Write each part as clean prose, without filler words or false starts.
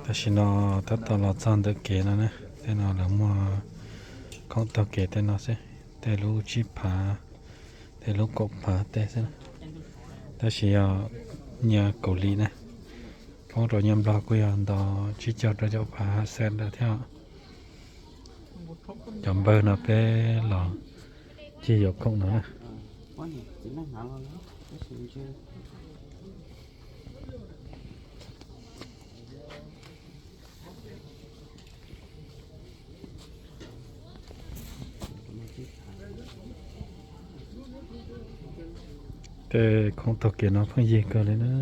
แต่ฉันเอาถ้าตลอดสั้นตะเกียนะเนี่ยแต่เราหลังมาของตะเกียแต่เราสิแต่รู้ชิผาแต่รู้กบผาแต่สินะแต่ฉันเอาเนี่ยเกาหลีนะเพราะเรายังรอกุยอันต่อชิจอดเราจะผาเสร็จแล้วเท่าจำเบอร์น่ะไปหลอกที่ยกของหนูนะแต่ของตะเกียน้องเพิ่งยิงกันเลยนะ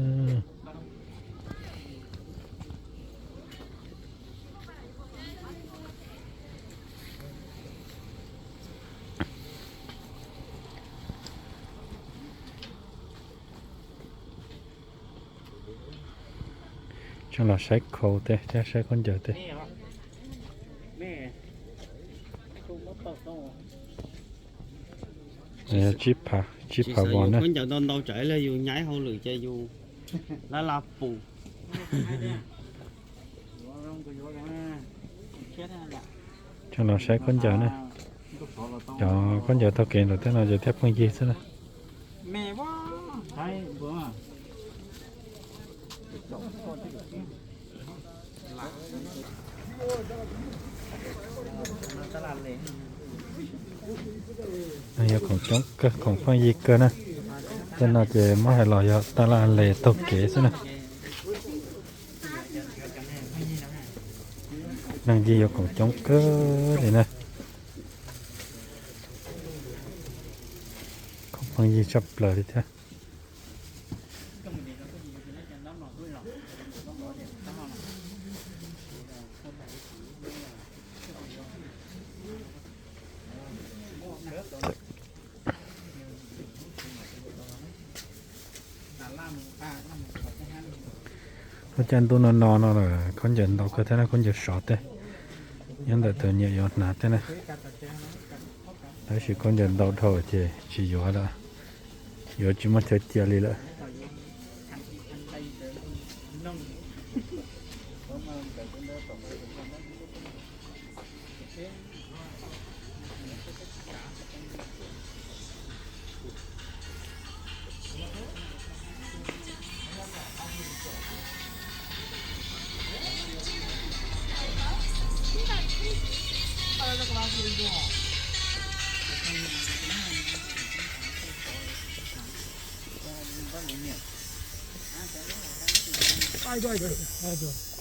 ช่างเราใช้เขาแต่จะใช้คนเดียวแต่ชิปผาบอลนะคนจะโดนđau chảy là dù nhảy hậu lưỡi chơi dù là phụช่างเราใช้คนเดียวนะเดี๋ยวคนเดียวเท่าเกณฑ์เราแต่เราจะแทบไม่ยีซะนะแม่ว่าใช่บ่ตลาดเลยอันนี้ของจ้องก็ของฟังยีเกินนะแต่เราจะไม่ให้เราอยู่ตลาดเลยตกเก๋ซะนะนั่งยีอยู่ของจ้องก็เลยนะของฟังยีชอบเลยท่าอาจารย์ตัวนอนๆเลยคนเดินเราก็ท่านคนจะสอดเลยยังแต่ตัวเนี่ยยอดหนาท่านนะแล้วสิคนเดินเราเท่าเจสิอยู่ละอยู่จุดมาเทียเลยละ对对对，哎对。